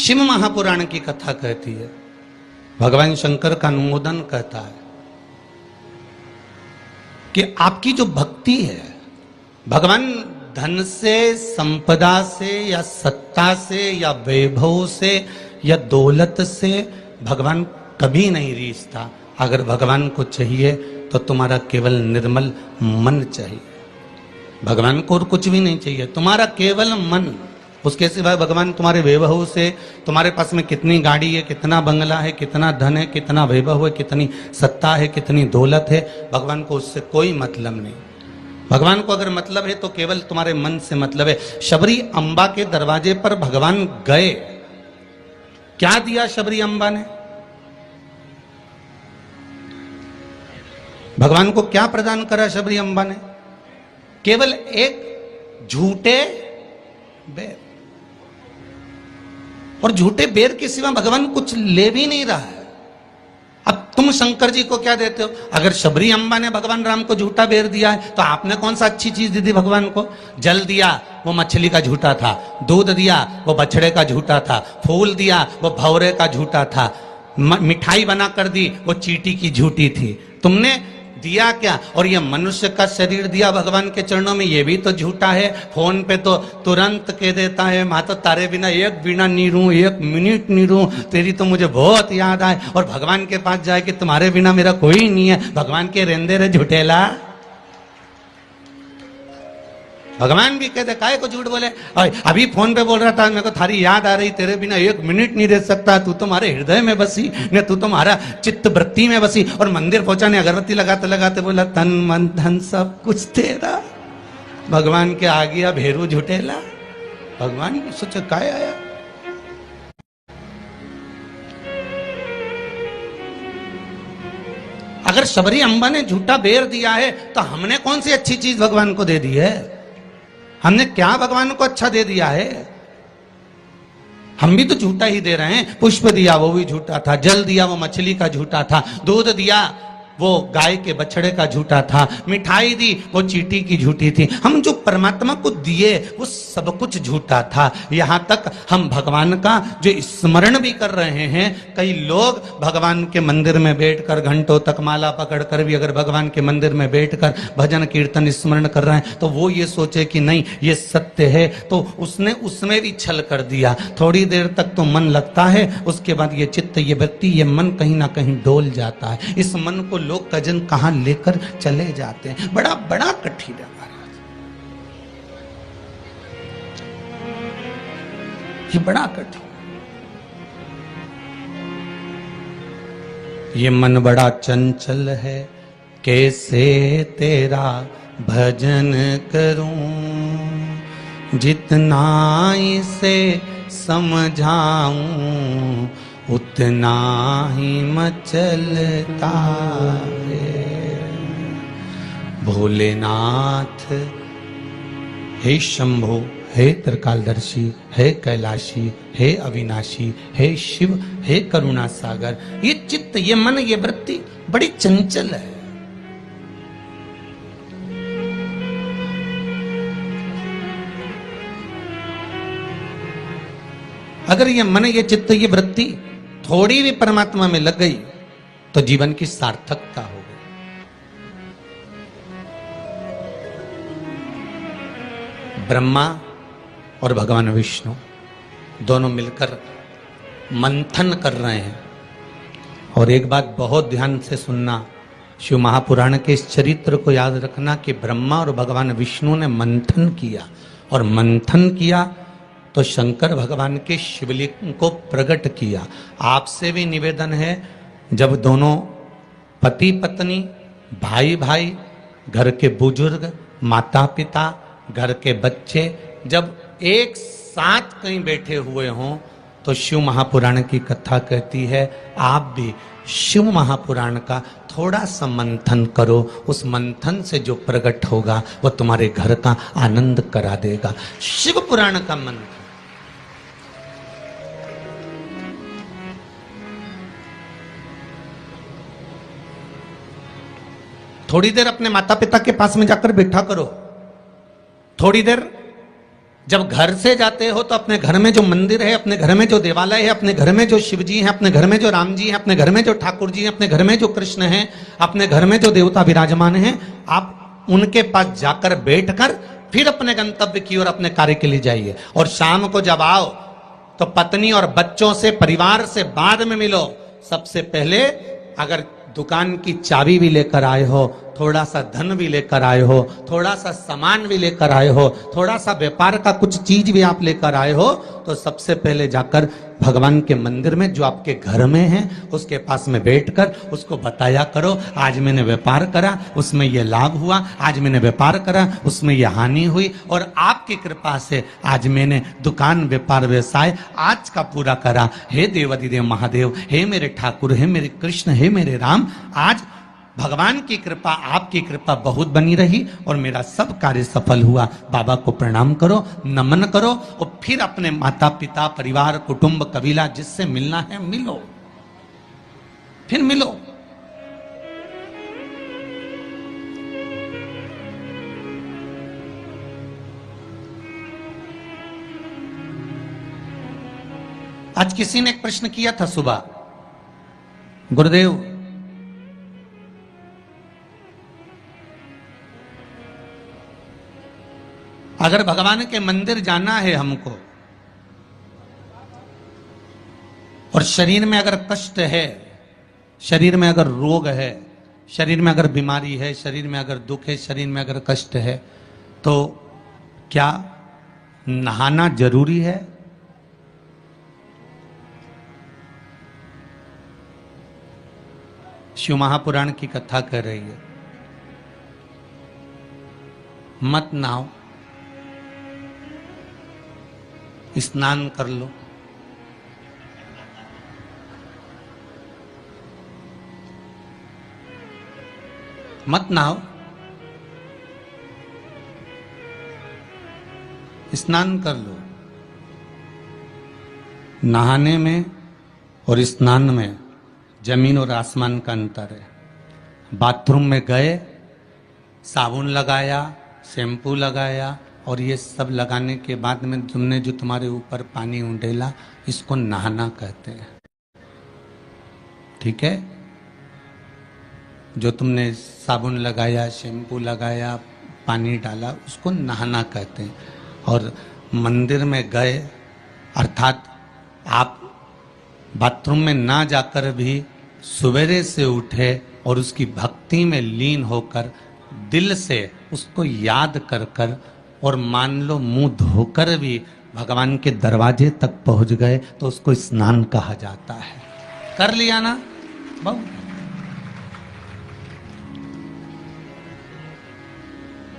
शिव महापुराण की कथा कहती है, भगवान शंकर का अनुमोदन कहता है कि आपकी जो भक्ति है, भगवान धन से, संपदा से या सत्ता से या वैभव से या दौलत से भगवान कभी नहीं रीझता। अगर भगवान को चाहिए तो तुम्हारा केवल निर्मल मन चाहिए। भगवान को और कुछ भी नहीं चाहिए, तुम्हारा केवल मन। उसके सिवाय भगवान तुम्हारे वैभव से, तुम्हारे पास में कितनी गाड़ी है, कितना बंगला है, कितना धन है, कितना वैभव है, कितनी सत्ता है, कितनी दौलत है, भगवान को उससे कोई मतलब नहीं। भगवान को अगर मतलब है तो केवल तुम्हारे मन से मतलब है। शबरी अम्बा के दरवाजे पर भगवान गए, क्या दिया शबरी अम्बा ने? भगवान को क्या प्रदान करा शबरी अम्बा ने? केवल एक झूठे बेर। और झूठे बेर के सिवा भगवान कुछ ले भी नहीं रहा है। अब तुम शंकर जी को क्या देते हो? अगर शबरी अम्बा ने भगवान राम को झूठा बेर दिया है तो आपने कौन सा अच्छी चीज दी थी भगवान को? जल दिया, वो मछली का झूठा था। दूध दिया, वो बछड़े का झूठा था। फूल दिया, वो भौरे का झूठा था। मिठाई बना कर दी, वो चींटी की झूठी थी। तुमने दिया क्या? और ये मनुष्य का शरीर दिया भगवान के चरणों में, ये भी तो झूठा है। फोन पे तो तुरंत कह देता है, माँ तो तारे बिना एक बिना नहीं रहूं, एक मिनट नहीं रहूं, तेरी तो मुझे बहुत याद आए। और भगवान के पास जाए कि तुम्हारे बिना मेरा कोई नहीं है। भगवान के रेंदे रे झूठेला। भगवान भी कहते काहे को झूठ बोले? अभी फोन पे बोल रहा था, मेरे को थारी याद आ रही, तेरे बिना एक मिनट नहीं रह सकता, तू तुम्हारे हृदय में बसी ने, तू तुम्हारा चित्त वृत्ति में बसी। और मंदिर पहुंचा ने अगरबत्ती लगाते लगाते बोला, तन मन धन सब कुछ तेरा। भगवान के आ गया भेरू झूठेला। भगवान सोचे काय आया। अगर शबरी अम्बा ने झूठा बेर दिया है तो हमने कौन सी अच्छी चीज भगवान को दे दी है? हमने क्या भगवान को अच्छा दे दिया है? हम भी तो झूठा ही दे रहे हैं। पुष्प दिया, वो भी झूठा था। जल दिया, वो मछली का झूठा था। दूध दिया, वो गाय के बछड़े का झूठा था। मिठाई दी, वो चींटी की झूठी थी। हम जो परमात्मा को दिए वो सब कुछ झूठा था। यहां तक हम भगवान का जो स्मरण भी कर रहे हैं, कई लोग भगवान के मंदिर में बैठकर घंटों तक माला पकड़कर भी अगर भगवान के मंदिर में बैठकर भजन कीर्तन स्मरण कर रहे हैं तो वो ये सोचे कि नहीं ये सत्य है, तो उसने उसमें भी छल कर दिया। थोड़ी देर तक तो मन लगता है, उसके बाद ये चित्त, ये वृत्ति, ये मन कहीं ना कहीं डोल जाता है। इस मन को लोग कजन कहां लेकर चले जाते हैं। बड़ा बड़ा कठिन है महाराज, ये बड़ा कठिन। ये मन बड़ा चंचल है, कैसे तेरा भजन करूं, जितना इसे समझाऊं उतना ही मचलता है। भोलेनाथ हे शंभो, हे त्रिकालदर्शी, हे कैलाशी, हे अविनाशी, हे शिव, हे करुणा सागर। ये चित्त, ये मन, ये वृत्ति बड़ी चंचल है। अगर ये मन, ये चित्त, ये वृत्ति थोड़ी भी परमात्मा में लग गई तो जीवन की सार्थकता हो गई। ब्रह्मा और भगवान विष्णु दोनों मिलकर मंथन कर रहे हैं। और एक बात बहुत ध्यान से सुनना, शिव महापुराण के इस चरित्र को याद रखना कि ब्रह्मा और भगवान विष्णु ने मंथन किया, और मंथन किया तो शंकर भगवान के शिवलिंग को प्रकट किया। आपसे भी निवेदन है, जब दोनों पति पत्नी, भाई भाई, घर के बुजुर्ग, माता पिता, घर के बच्चे जब एक साथ कहीं बैठे हुए हों तो शिव महापुराण की कथा कहती है आप भी शिव महापुराण का थोड़ा सा मंथन करो। उस मंथन से जो प्रकट होगा वो तुम्हारे घर का आनंद करा देगा। शिव पुराण का मंथन। थोड़ी देर अपने माता पिता के पास में जाकर बैठा करो, थोड़ी देर जब घर से जाते हो तो अपने घर में जो मंदिर है, अपने घर में जो देवालय है, अपने घर में जो शिव जी हैं, अपने घर में जो राम जी हैं, अपने घर में जो ठाकुर जी हैं, अपने घर में जो कृष्ण हैं, अपने घर में जो देवता विराजमान हैं, आप उनके पास जाकर बैठकर फिर अपने गंतव्य की ओर अपने कार्य के लिए जाइए। और शाम को जब आओ तो पत्नी और बच्चों से, परिवार से बाद में मिलो। सबसे पहले अगर दुकान की चाबी भी लेकर आए हो, थोड़ा सा धन भी लेकर आए हो, थोड़ा सा सामान भी लेकर आए हो, थोड़ा सा व्यापार का कुछ चीज भी आप लेकर आए हो, तो सबसे पहले जाकर भगवान के मंदिर में जो आपके घर में है उसके पास में बैठकर उसको बताया करो, आज मैंने व्यापार करा उसमें यह लाभ हुआ, आज मैंने व्यापार करा उसमें यह हानि हुई, और आपकी कृपा से आज मैंने दुकान, व्यापार, व्यवसाय आज का पूरा करा। हे देवाधिदेव महादेव, हे मेरे ठाकुर, हे मेरे कृष्ण, हे मेरे राम, आज भगवान की कृपा, आपकी कृपा बहुत बनी रही और मेरा सब कार्य सफल हुआ। बाबा को प्रणाम करो, नमन करो और फिर अपने माता पिता, परिवार, कुटुंब, कबीला जिससे मिलना है मिलो, फिर मिलो। आज किसी ने एक प्रश्न किया था सुबह, गुरुदेव अगर भगवान के मंदिर जाना है हमको और शरीर में अगर कष्ट है, शरीर में अगर रोग है, शरीर में अगर बीमारी है, शरीर में अगर दुख है, शरीर में अगर कष्ट है, तो क्या नहाना जरूरी है? शिव महापुराण की कथा कह रही है, मत नहाओ, स्नान कर लो। मत नहाओ, स्नान कर लो। नहाने में और स्नान में जमीन और आसमान का अंतर है। बाथरूम में गए, साबुन लगाया, शैम्पू लगाया और ये सब लगाने के बाद में तुमने जो तुम्हारे ऊपर पानी उंडेला, इसको नहाना कहते हैं। ठीक है? जो तुमने साबुन लगाया, शैम्पू लगाया, पानी डाला, उसको नहाना कहते हैं। और मंदिर में गए अर्थात आप बाथरूम में ना जाकर भी सवेरे से उठे और उसकी भक्ति में लीन होकर दिल से उसको याद कर कर और मान लो मुंह धोकर भी भगवान के दरवाजे तक पहुंच गए तो उसको स्नान कहा जाता है। कर लिया ना बहु?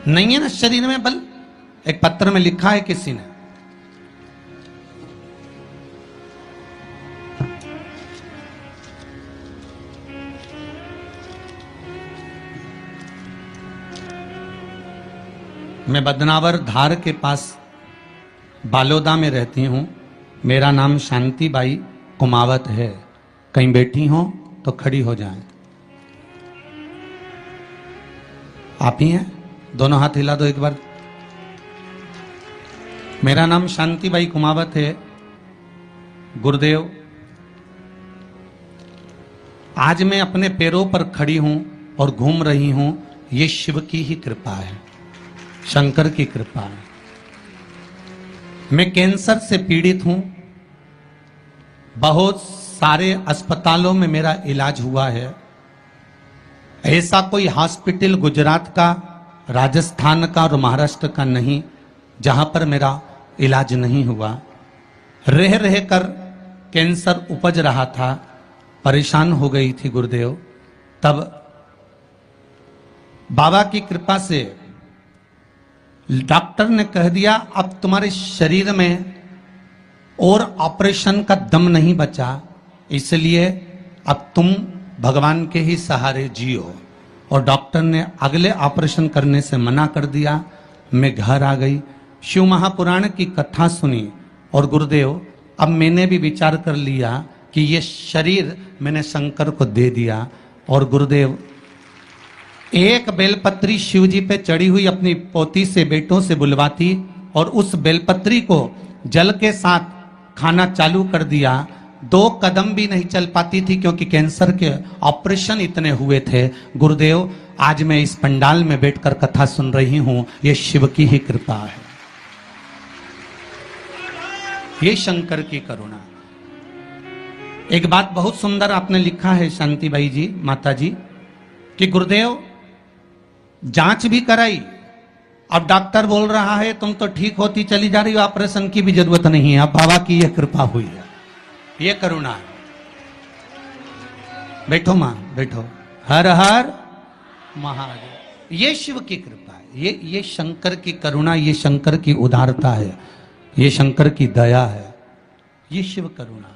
नहीं है ना शरीर में बल? एक पत्र में लिखा है किसी ने, मैं बदनावर धार के पास बालोदा में रहती हूं, मेरा नाम शांतिबाई कुमावत है, कहीं बैठी हो तो खड़ी हो जाएं। आप ही हैं? दोनों हाथ हिला दो एक बार। मेरा नाम शांतिबाई कुमावत है। गुरुदेव, आज मैं अपने पैरों पर खड़ी हूं और घूम रही हूं, ये शिव की ही कृपा है, शंकर की कृपा है। मैं कैंसर से पीड़ित हूं, बहुत सारे अस्पतालों में मेरा इलाज हुआ है। ऐसा कोई हॉस्पिटल गुजरात का, राजस्थान का और महाराष्ट्र का नहीं जहां पर मेरा इलाज नहीं हुआ। रह रह कर कैंसर उपज रहा था, परेशान हो गई थी गुरुदेव। तब बाबा की कृपा से डॉक्टर ने कह दिया अब तुम्हारे शरीर में और ऑपरेशन का दम नहीं बचा, इसलिए अब तुम भगवान के ही सहारे जियो। और डॉक्टर ने अगले ऑपरेशन करने से मना कर दिया। मैं घर आ गई, शिव महापुराण की कथा सुनी और गुरुदेव अब मैंने भी विचार कर लिया कि ये शरीर मैंने शंकर को दे दिया। और गुरुदेव एक बेलपत्री शिव जी पे चढ़ी हुई अपनी पोती से, बेटों से बुलवाती और उस बेलपत्री को जल के साथ खाना चालू कर दिया, 2 कदम भी नहीं चल पाती थी क्योंकि कैंसर के ऑपरेशन इतने हुए थे। गुरुदेव, आज मैं इस पंडाल में बैठकर कथा सुन रही हूं, ये शिव की ही कृपा है, ये शंकर की करुणा। एक बात बहुत सुंदर आपने लिखा है शांतिबाई जी, माता जी, कि गुरुदेव जांच भी कराई, अब डॉक्टर बोल रहा है तुम तो ठीक होती चली जा रही हो, ऑपरेशन की भी जरूरत नहीं है, अब बाबा की यह कृपा हुई है, ये करुणा है। बैठो मां, बैठो। हर हर महादेव। ये शिव की कृपा है, ये शंकर की करुणा, ये शंकर की उदारता है, ये शंकर की दया है, ये शिव करुणा है।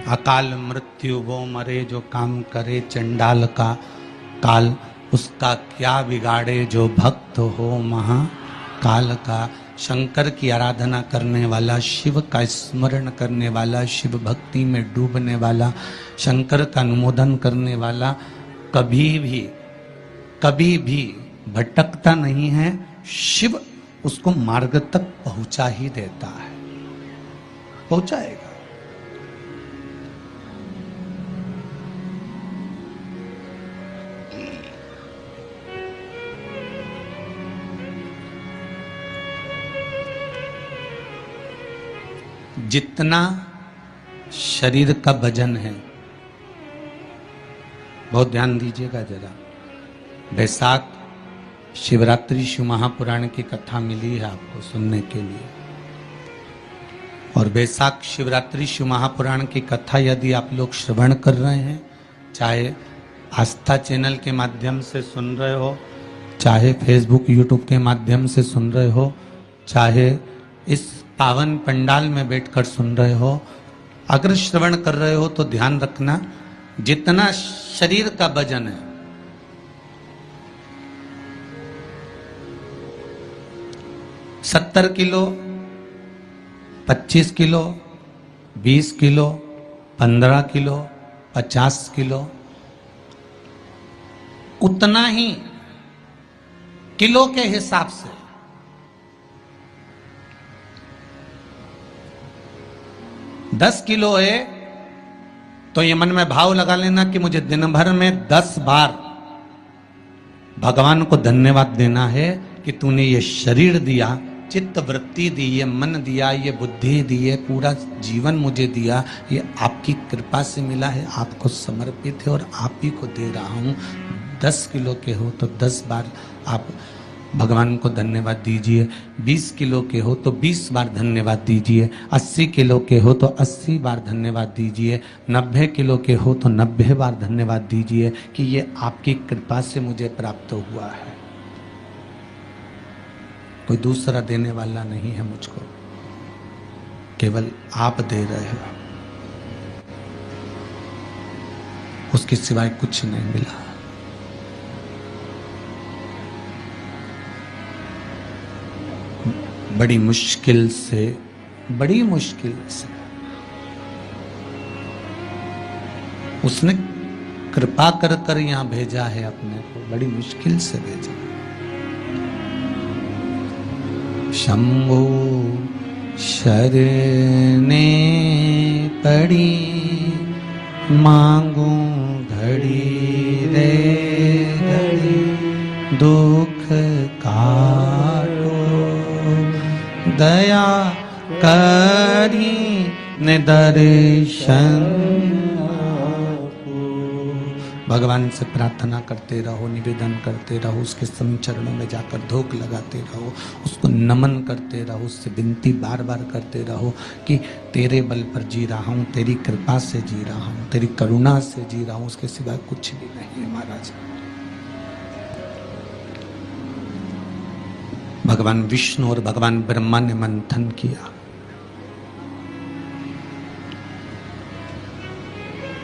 अकाल मृत्यु वो मरे जो काम करे, चंडाल का काल उसका क्या बिगाड़े, जो भक्त हो महाकाल का। शंकर की आराधना करने वाला, शिव का स्मरण करने वाला, शिव भक्ति में डूबने वाला, शंकर का अनुमोदन करने वाला कभी भी भटकता नहीं है। शिव उसको मार्ग तक पहुंचा ही देता है, पहुंचाएगा। जितना शरीर का वजन है, बहुत ध्यान दीजिएगा जरा। वैशाख शिवरात्रि शिव महापुराण की कथा मिली है आपको सुनने के लिए, और वैशाख शिवरात्रि शिव महापुराण की कथा यदि आप लोग श्रवण कर रहे हैं, चाहे आस्था चैनल के माध्यम से सुन रहे हो, चाहे फेसबुक यूट्यूब के माध्यम से सुन रहे हो, चाहे इस पावन पंडाल में बैठकर सुन रहे हो, अगर श्रवण कर रहे हो तो ध्यान रखना, जितना शरीर का वजन है, सत्तर kilo, 25 kilo, 20 kilo, 15 kilo, 50 kilo, उतना ही किलो के हिसाब से 10 किलो है तो ये मन में भाव लगा लेना कि मुझे दिन भर में 10 बार भगवान को धन्यवाद देना है कि तूने ये शरीर दिया, चित्त वृत्ति दी, ये मन दिया, ये बुद्धि दी, ये पूरा जीवन मुझे दिया, ये आपकी कृपा से मिला है, आपको समर्पित है और आप ही को दे रहा हूं। 10 किलो के हो तो 10 बार आप भगवान को धन्यवाद दीजिए, 20 किलो के हो तो 20 बार धन्यवाद दीजिए, 80 किलो के हो तो 80 बार धन्यवाद दीजिए, 90 किलो के हो तो 90 बार धन्यवाद दीजिए कि ये आपकी कृपा से मुझे प्राप्त हुआ है, कोई दूसरा देने वाला नहीं है मुझको, केवल आप दे रहे हो, उसके सिवाय कुछ नहीं मिला। बड़ी मुश्किल से उसने कृपा कर कर यहां भेजा है अपने को, बड़ी मुश्किल से भेजा। शंभो शरणे पड़ी, मांगू घड़ी रे घड़ी, दुख काटो दया करी ने दर्शन। भगवान से प्रार्थना करते रहो, निवेदन करते रहो, उसके समीप चरणों में जाकर धूप लगाते रहो, उसको नमन करते रहो, उससे विनती बार बार करते रहो कि तेरे बल पर जी रहा हूँ, तेरी कृपा से जी रहा हूँ, तेरी करुणा से जी रहा हूँ, उसके सिवाय कुछ भी नहीं है महाराज। भगवान विष्णु और भगवान ब्रह्मा ने मंथन किया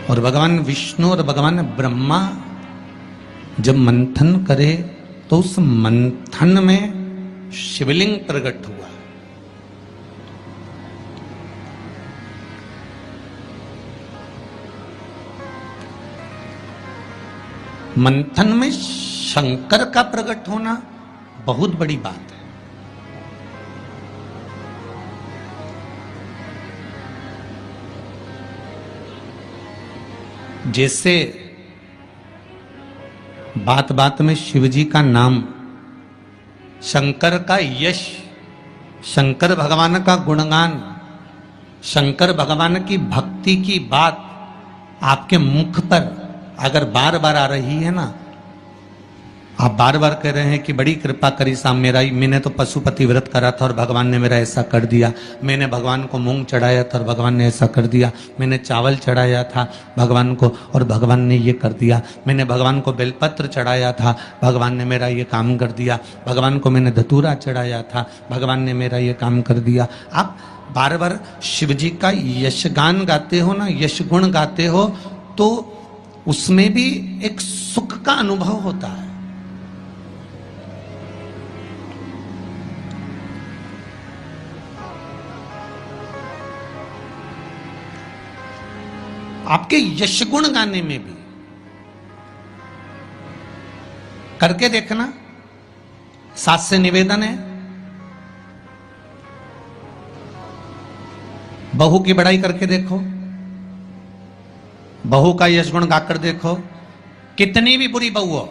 और भगवान विष्णु और भगवान ब्रह्मा जब मंथन करे तो उस मंथन में शिवलिंग प्रकट हुआ। मंथन में शंकर का प्रकट होना बहुत बड़ी बात है। जैसे बात बात में शिव जी का नाम, शंकर का यश, शंकर भगवान का गुणगान, शंकर भगवान की भक्ति की बात आपके मुख पर अगर बार बार आ रही है ना, आप बार बार कह रहे हैं कि बड़ी कृपा करी साहब, मैंने तो पशुपति व्रत करा था और भगवान ने मेरा ऐसा कर दिया, मैंने भगवान को मूंग चढ़ाया था और भगवान ने ऐसा कर दिया, मैंने चावल चढ़ाया था भगवान को और भगवान ने ये कर दिया, मैंने भगवान को बेलपत्र चढ़ाया था, भगवान ने मेरा ये काम कर दिया, भगवान को मैंने धतूरा चढ़ाया था, भगवान ने मेरा ये काम कर दिया। आप बार बार शिव जी का यशगान गाते हो ना, यश गुण गाते हो, तो उसमें भी एक सुख का अनुभव होता है। आपके यश गुण गाने में भी करके देखना। सास से निवेदन है, बहू की बड़ाई करके देखो, बहू का यश गुण गाकर देखो। कितनी भी बुरी बहू हो,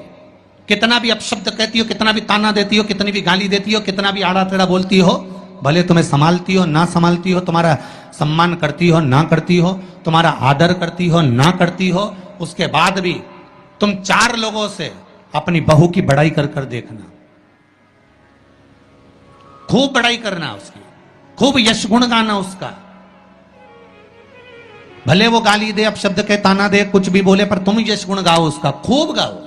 कितना भी अपशब्द कहती हो, कितना भी ताना देती हो, कितनी भी गाली देती हो, कितना भी आड़ा टेढ़ा बोलती हो, भले तुम्हें संभालती हो ना संभालती हो, तुम्हारा सम्मान करती हो ना करती हो, तुम्हारा आदर करती हो ना करती हो, उसके बाद भी तुम 4 लोगों से अपनी बहू की बड़ाई कर कर देखना, खूब बड़ाई करना उसकी, खूब यश गुण गाना उसका। भले वो गाली दे, अपशब्द के ताना दे, कुछ भी बोले, पर तुम यश गुण गाओ उसका, खूब गाओ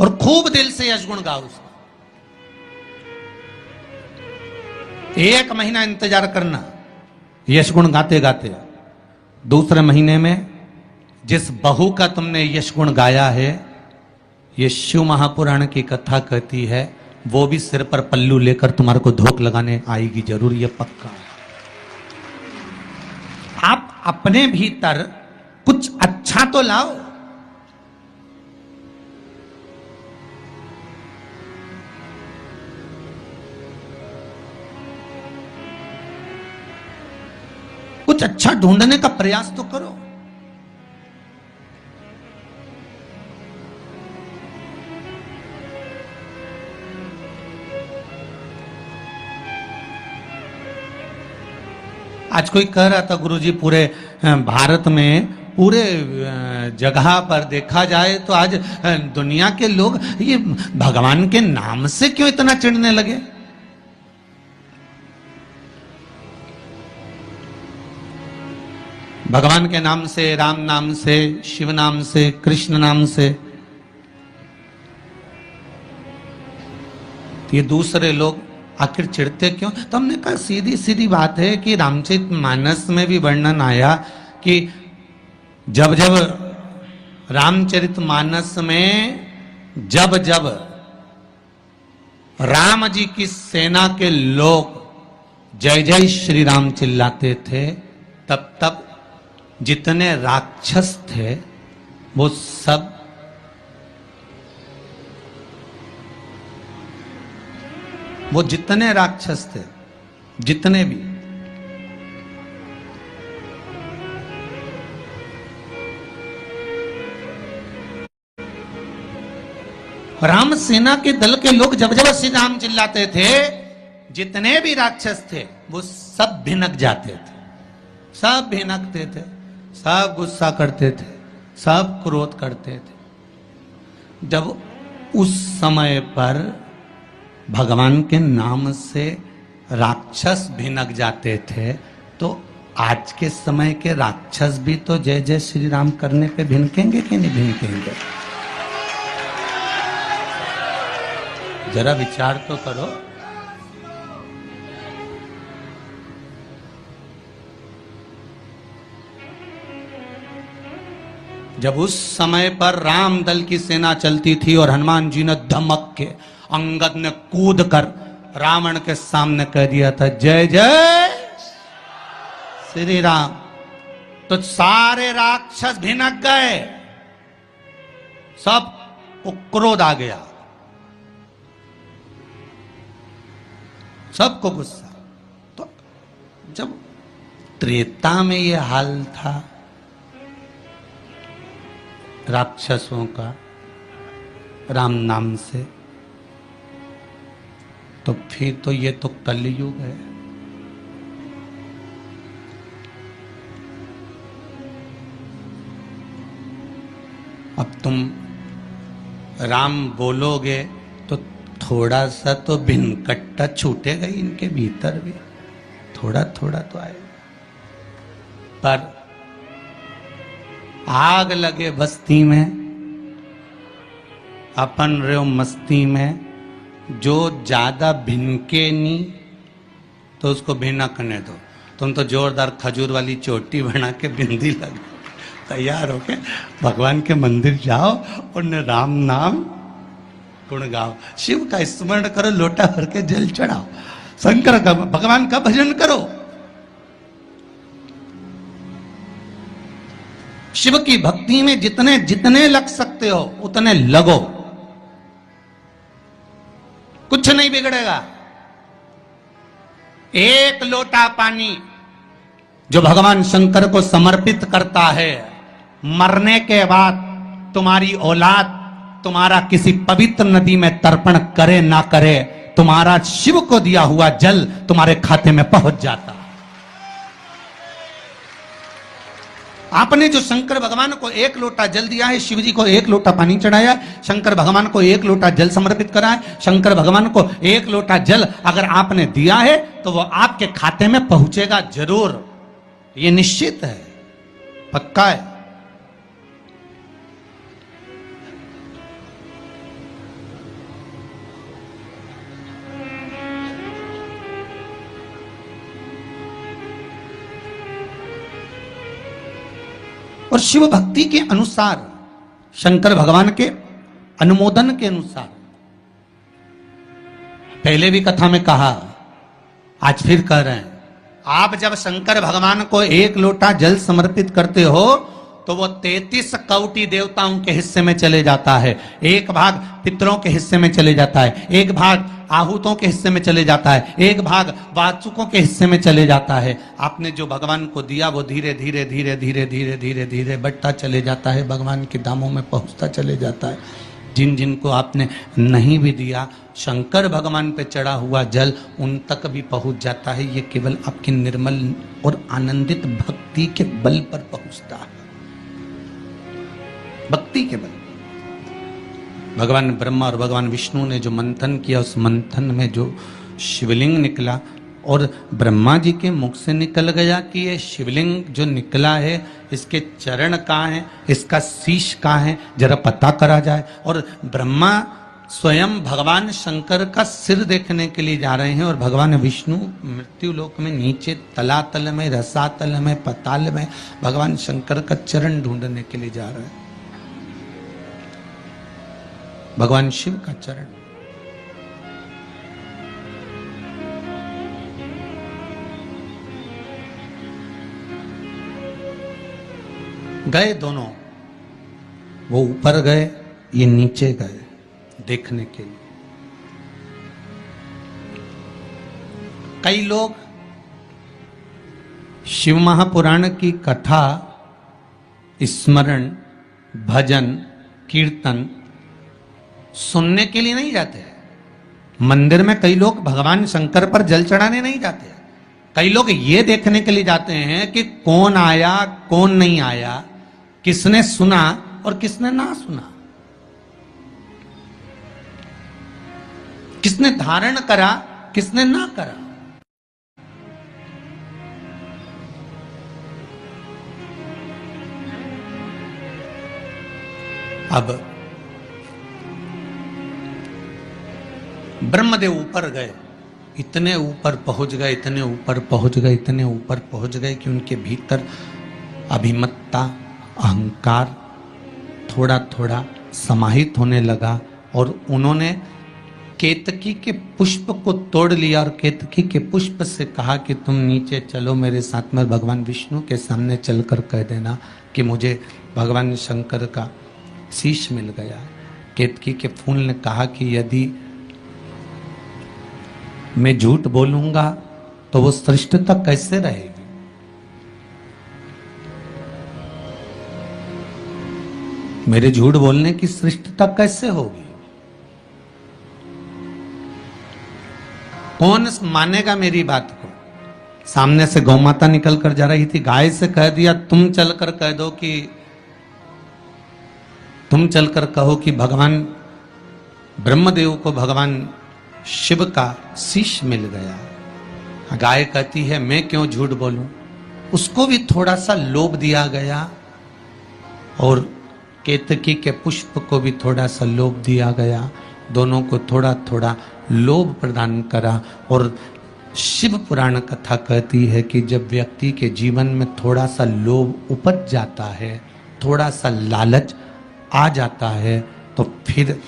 और खूब दिल से यश गुण गाओ उसका। 1 महीना इंतजार करना यश गुण गाते गाते। दूसरे महीने में जिस बहू का तुमने यश गुण गाया है, ये शिव महापुराण की कथा कहती है, वो भी सिर पर पल्लू लेकर तुम्हारे को धोख लगाने आएगी जरूर, ये पक्का है। आप अपने भीतर कुछ अच्छा तो लाओ। कुछ अच्छा ढूंढने का प्रयास तो करो। आज कोई कह रहा था, गुरुजी पूरे भारत में, पूरे जगह पर देखा जाए तो आज दुनिया के लोग ये भगवान के नाम से क्यों इतना चिढ़ने लगे। भगवान के नाम से, राम नाम से, शिव नाम से, कृष्ण नाम से, ये दूसरे लोग आखिर चिढ़ते क्यों? तो हमने कहा सीधी सीधी बात है कि रामचरितमानस में भी वर्णन आया कि जब जब रामचरितमानस में जब जब राम जी की सेना के लोग जय जय श्री राम चिल्लाते थे, तब तब जितने राक्षस थे वो सब जितने राक्षस थे, जितने भी, राम सेना के दल के लोग जब जब श्री राम चिल्लाते थे, जितने भी राक्षस थे वो सब भिनक जाते थे, सब भिनकते थे, सब गुस्सा करते थे, सब क्रोध करते थे। जब उस समय पर भगवान के नाम से राक्षस भिनक जाते थे, तो आज के समय के राक्षस भी तो जय जय श्री राम करने पे भिनकेंगे कि नहीं भिनकेंगे? जरा विचार तो करो। जब उस समय पर राम दल की सेना चलती थी और हनुमान जी ने धमक के, अंगद ने कूद कर रावण के सामने कह दिया था जय जय श्री राम, तो सारे राक्षस भिनक गए, सब को क्रोध आ गया, सबको गुस्सा। तो जब त्रेता में ये हाल था राक्षसों का राम नाम से, तो फिर तो ये तो कलयुग है। अब तुम राम बोलोगे तो थोड़ा सा तो भिनकट्टा छूटेगा ही इनके भीतर भी, थोड़ा थोड़ा तो आएगा। पर आग लगे बस्ती में, अपन रहो मस्ती में, जो ज्यादा भिनके नहीं तो उसको भिनकने दो। तुम तो जोरदार खजूर वाली चोटी बना के बिंदी लगा तैयार होके भगवान के मंदिर जाओ और राम नाम गुण गाओ, शिव का स्मरण करो, लोटा भर के जल चढ़ाओ, शंकर का भगवान का भजन करो। शिव की भक्ति में जितने जितने लग सकते हो उतने लगो, कुछ नहीं बिगड़ेगा। एक लोटा पानी जो भगवान शंकर को समर्पित करता है, मरने के बाद तुम्हारी औलाद तुम्हारा किसी पवित्र नदी में तर्पण करे ना करे, तुम्हारा शिव को दिया हुआ जल तुम्हारे खाते में पहुंच जाता। आपने जो शंकर भगवान को एक लोटा जल दिया है, शिव जी को एक लोटा पानी चढ़ाया, शंकर भगवान को एक लोटा जल समर्पित करा है, शंकर भगवान को एक लोटा जल अगर आपने दिया है तो वो आपके खाते में पहुंचेगा जरूर, ये निश्चित है, पक्का है। और शिव भक्ति के अनुसार, शंकर भगवान के अनुमोदन के अनुसार, पहले भी कथा में कहा, आज फिर कह रहे हैं, आप जब शंकर भगवान को एक लोटा जल समर्पित करते हो तो वो 33 कौटि देवताओं के हिस्से में चले जाता है, एक भाग पितरों के हिस्से में चले जाता है, एक भाग आहूतों के हिस्से में चले जाता है, एक भाग वाचुकों के हिस्से में चले जाता है। आपने जो भगवान को दिया वो धीरे धीरे धीरे धीरे धीरे धीरे धीरे बढ़ता चले जाता है, भगवान के धामों में पहुंचता चले जाता है। जिन जिन को आपने नहीं भी दिया, शंकर भगवान पे चढ़ा हुआ जल उन तक भी पहुंच जाता है। ये केवल आपकी निर्मल और आनंदित भक्ति के बल पर पहुंचता है, भक्ति के बल। भगवान ब्रह्मा और भगवान विष्णु ने जो मंथन किया, उस मंथन में जो शिवलिंग निकला और ब्रह्मा जी के मुख से निकल गया कि ये शिवलिंग जो निकला है इसके चरण कहाँ हैं, इसका शीश कहाँ है, जरा पता करा जाए। और ब्रह्मा स्वयं भगवान शंकर का सिर देखने के लिए जा रहे हैं और भगवान विष्णु मृत्यु लोक में नीचे तलातल में, रसातल में, पताल में भगवान शंकर का चरण ढूंढने के लिए जा रहे हैं, भगवान शिव का चरण। गए दोनों, वो ऊपर गए, ये नीचे गए देखने के लिए। कई लोग शिव महापुराण की कथा, स्मरण, भजन, कीर्तन सुनने के लिए नहीं जाते हैं। मंदिर में कई लोग भगवान शंकर पर जल चढ़ाने नहीं जाते हैं। कई लोग ये देखने के लिए जाते हैं कि कौन आया कौन नहीं आया, किसने सुना और किसने ना सुना, किसने धारण करा किसने ना करा। अब ब्रह्मदेव ऊपर गए, इतने ऊपर पहुंच गए, इतने ऊपर पहुंच गए, इतने ऊपर पहुंच गए कि उनके भीतर अभिमत्ता, अहंकार थोड़ा थोड़ा समाहित होने लगा और उन्होंने केतकी के पुष्प को तोड़ लिया और केतकी के पुष्प से कहा कि तुम नीचे चलो मेरे साथ में, भगवान विष्णु के सामने चलकर कह देना कि मुझे भगवान शंकर का शीश मिल गया। केतकी के फूल ने कहा कि यदि मैं झूठ बोलूंगा तो वो श्रेष्ठता कैसे रहेगी? मेरे झूठ बोलने की श्रेष्ठता कैसे होगी? कौन मानेगा मेरी बात को? सामने से गौ माता निकल कर जा रही थी, गाय से कह दिया तुम चलकर कह दो कि तुम चलकर कहो कि भगवान ब्रह्मदेव को भगवान शिव का शीश मिल गया। गाय कहती है मैं क्यों झूठ बोलूं? उसको भी थोड़ा सा लोभ दिया गया और केतकी के पुष्प को भी थोड़ा सा लोभ दिया गया। दोनों को थोड़ा थोड़ा लोभ प्रदान करा। और शिव पुराण कथा कहती है कि जब व्यक्ति के जीवन में थोड़ा सा लोभ उपज जाता है, थोड़ा सा लालच आ जाता है, तो फिर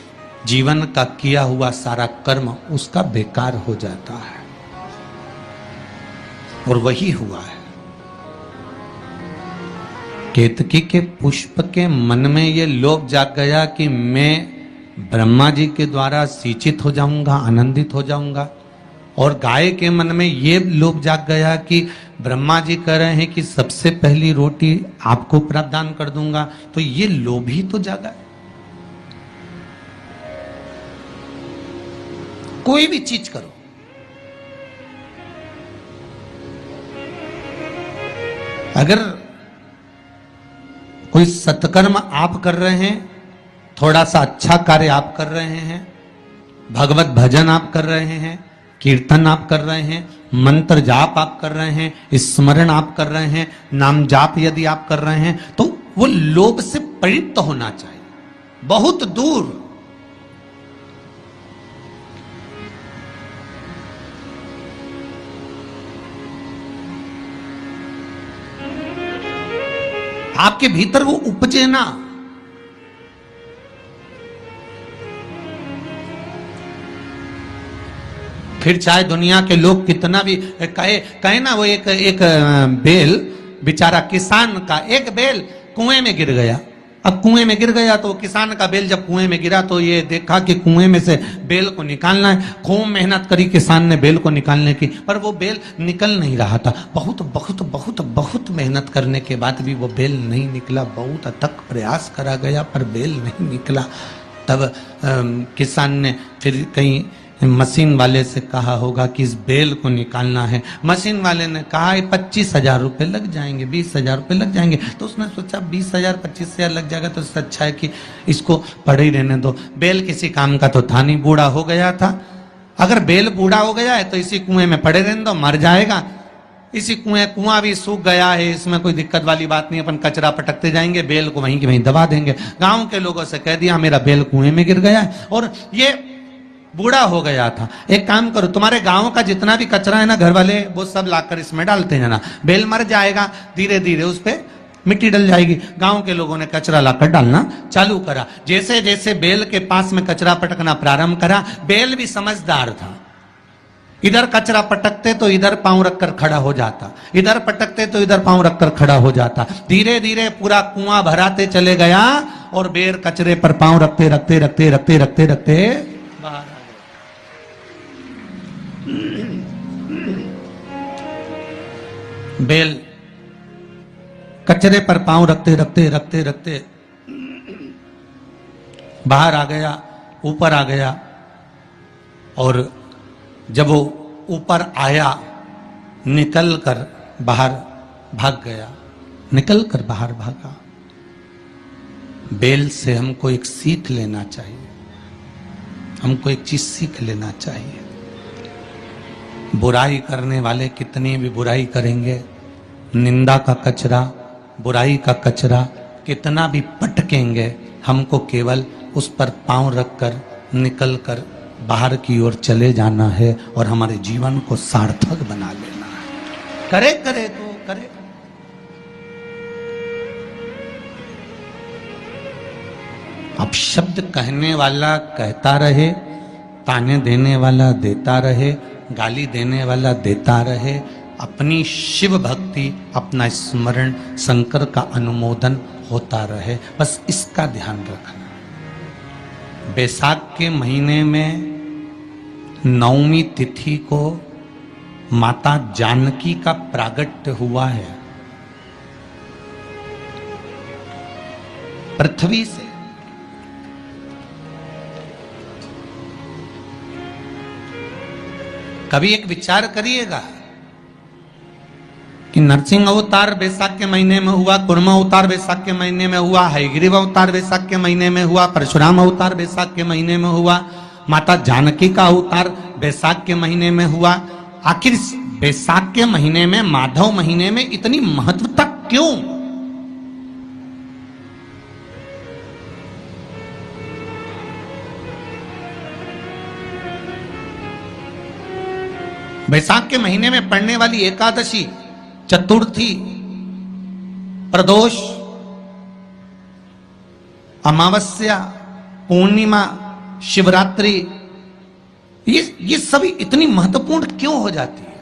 जीवन का किया हुआ सारा कर्म उसका बेकार हो जाता है। और वही हुआ है। केतकी के पुष्प के मन में ये लोभ जाग गया कि मैं ब्रह्मा जी के द्वारा सिंचित हो जाऊंगा, आनंदित हो जाऊंगा। और गाय के मन में ये लोभ जाग गया कि ब्रह्मा जी कह रहे हैं कि सबसे पहली रोटी आपको प्रदान कर दूंगा, तो ये लोभ ही तो जागा। कोई भी चीज करो, अगर कोई सत्कर्म आप कर रहे हैं, थोड़ा सा अच्छा कार्य आप कर रहे हैं, भगवत भजन आप कर रहे हैं, कीर्तन आप कर रहे हैं, मंत्र जाप आप कर रहे हैं, स्मरण आप कर रहे हैं, नाम जाप यदि आप कर रहे हैं, तो वो लोभ से पवित्र होना चाहिए, बहुत दूर। आपके भीतर वो उपजे ना। फिर चाहे दुनिया के लोग कितना भी कहे ना, वो एक बेल बेचारा किसान का एक बेल कुएं में गिर गया। अब कुएं में गिर गया तो किसान का बेल जब कुएं में गिरा तो ये देखा कि कुएं में से बेल को निकालना है। खूब मेहनत करी किसान ने बेल को निकालने की, पर वो बेल निकल नहीं रहा था। बहुत बहुत बहुत बहुत मेहनत करने के बाद भी वो बेल नहीं निकला। बहुत अथक प्रयास करा गया पर बेल नहीं निकला। तब किसान ने फिर कहीं मशीन वाले से कहा होगा कि इस बेल को निकालना है। मशीन वाले ने कहा 25,000 रुपये लग जाएंगे, 20,000 रुपये लग जाएंगे। तो उसने सोचा 20,000 25,000 लग जाएगा तो इससे अच्छा है कि इसको पड़े ही रहने दो। बेल किसी काम का तो था नहीं, बूढ़ा हो गया था। अगर बेल बूढ़ा हो गया है तो इसी कुएं में पड़े रहने दो, मर जाएगा। इसी कुआं भी सूख गया है, इसमें कोई दिक्कत वाली बात नहीं, अपन कचरा पटकते जाएंगे, बेल को वहीं की वहीं दबा देंगे। गाँव के लोगों से कह दिया मेरा बेल कुएं में गिर गया है और ये बूढ़ा हो गया था। एक काम करो, तुम्हारे गांव का जितना भी कचरा है ना, घर वाले वो सब लाकर इसमें डालते हैं ना, बेल मर जाएगा, धीरे धीरे उस पे मिट्टी डल जाएगी। गांव के लोगों ने कचरा लाकर डालना चालू करा। जैसे जैसे बेल के पास में कचरा पटकना प्रारंभ करा, बेल भी समझदार था। इधर कचरा पटकते तो इधर पांव रखकर खड़ा हो जाता, इधर पटकते तो इधर पांव रखकर खड़ा हो जाता। धीरे धीरे पूरा कुआं भराते चले गया और बेल कचरे पर पांव रखते रखते रखते रखते रखते रखते बाहर। बेल कचरे पर पांव रखते रखते रखते रखते बाहर आ गया, ऊपर आ गया। और जब वो ऊपर आया, निकल कर बाहर भाग गया, निकल कर बाहर भागा। बेल से हमको एक सीख लेना चाहिए, हमको एक चीज सीख लेना चाहिए। बुराई करने वाले कितनी भी बुराई करेंगे, निंदा का कचरा, बुराई का कचरा कितना भी पटकेंगे, हमको केवल उस पर पांव रखकर निकल कर बाहर की ओर चले जाना है और हमारे जीवन को सार्थक बना लेना है। करे करे तो करे। अब शब्द कहने वाला कहता रहे, ताने देने वाला देता रहे, गाली देने वाला देता रहे। अपनी शिव भक्ति, अपना स्मरण, शंकर का अनुमोदन होता रहे, बस इसका ध्यान रखना। बैसाख के महीने में नवमी तिथि को माता जानकी का प्रागट्य हुआ है पृथ्वी से। कभी एक विचार करिएगा कि नरसिंह अवतार बैसाख के महीने में हुआ, कुर्मा अवतार बैसाख के महीने में हुआ, हयग्रीव अवतार बैसाख के महीने में हुआ, परशुराम अवतार बैसाख के महीने में हुआ, माता जानकी का अवतार बैसाख के महीने में हुआ। आखिर बैसाख के महीने में, माधव महीने में इतनी महत्वता क्यों? बैसाख के महीने में पड़ने वाली एकादशी, चतुर्थी, प्रदोष, अमावस्या, पूर्णिमा, शिवरात्रि, ये सभी इतनी महत्वपूर्ण क्यों हो जाती है?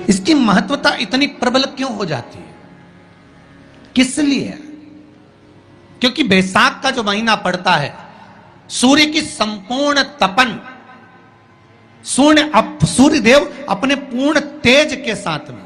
इसकी महत्वता इतनी प्रबल क्यों हो जाती है? किस लिए? क्योंकि बैसाख का जो महीना पड़ता है, सूर्य की संपूर्ण तपन, सूर्य देव अपने पूर्ण तेज के साथ में,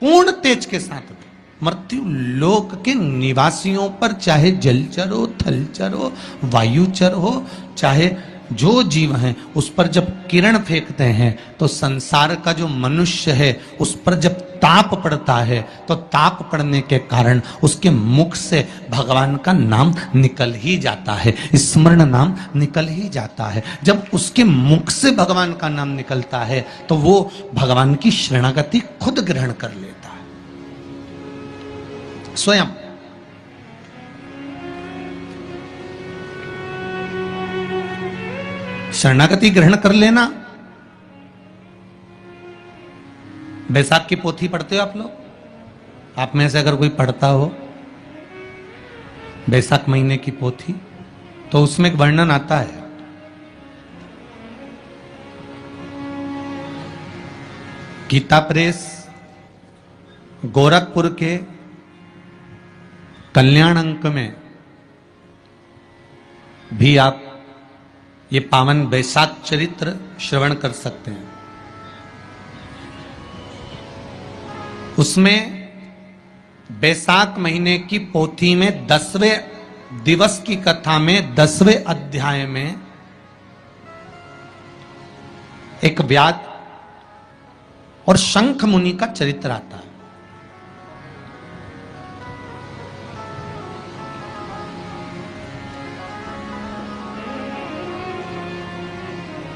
पूर्ण तेज के साथ में मृत्यु लोक के निवासियों पर, चाहे जलचर हो, थलचर हो, वायुचर हो, चाहे जो जीव हैं, उस पर जब किरण फेंकते हैं तो संसार का जो मनुष्य है उस पर जब ताप पड़ता है तो ताप पड़ने के कारण उसके मुख से भगवान का नाम निकल ही जाता है, स्मरण नाम निकल ही जाता है। जब उसके मुख से भगवान का नाम निकलता है तो वो भगवान की शरणागति खुद ग्रहण कर लेता है स्वयं। शरणागति ग्रहण कर लेना। बैसाख की पोथी पढ़ते हो आप लोग? आप में से अगर कोई पढ़ता हो बैसाख महीने की पोथी, तो उसमें एक वर्णन आता है गीता प्रेस गोरखपुर के कल्याण अंक में भी आप ये पावन बैसाख चरित्र श्रवण कर सकते हैं। उसमें बैसाख महीने की पोथी में 10वें दिवस की कथा में 10वें अध्याय में एक व्याध और शंख मुनि का चरित्र आता है।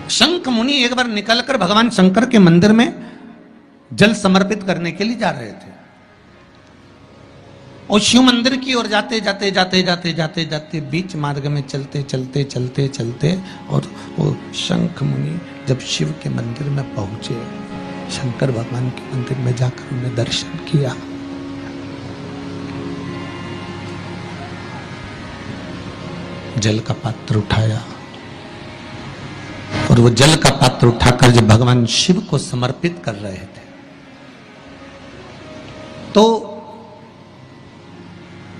शंख मुनि एक बार निकलकर भगवान शंकर के मंदिर में जल समर्पित करने के लिए जा रहे थे और शिव मंदिर की ओर जाते जाते जाते जाते जाते जाते बीच मार्ग में चलते चलते चलते चलते और वो शंख मुनि जब शिव के मंदिर में पहुंचे, शंकर भगवान के मंदिर में जाकर उन्हें दर्शन किया, जल का पात्र उठाया और वो जल का पात्र उठाकर जब भगवान शिव को समर्पित कर रहे थे तो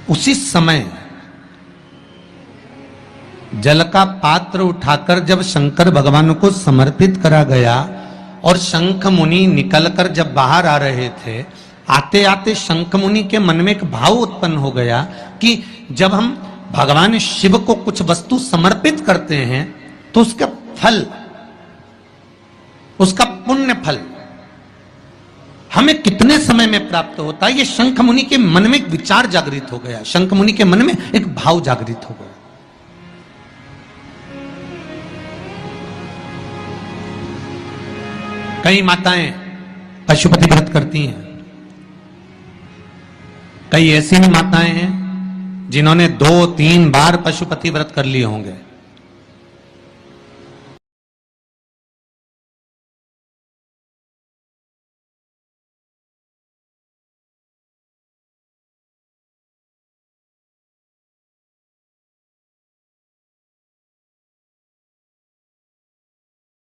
उसी समय जल का पात्र उठाकर जब शंकर भगवान को समर्पित करा गया और शंख मुनि निकलकर जब बाहर आ रहे थे, आते आते शंख मुनि के मन में एक भाव उत्पन्न हो गया कि जब हम भगवान शिव को कुछ वस्तु समर्पित करते हैं तो उसका फल, उसका पुण्य फल हमें कितने समय में प्राप्त होता है। ये शंख मुनि के मन में एक विचार जागृत हो गया, शंख मुनि के मन में एक भाव जागृत हो गया। कई माताएं पशुपति व्रत करती हैं, कई ऐसी भी माताएं हैं जिन्होंने 2-3 बार पशुपति व्रत कर लिए होंगे।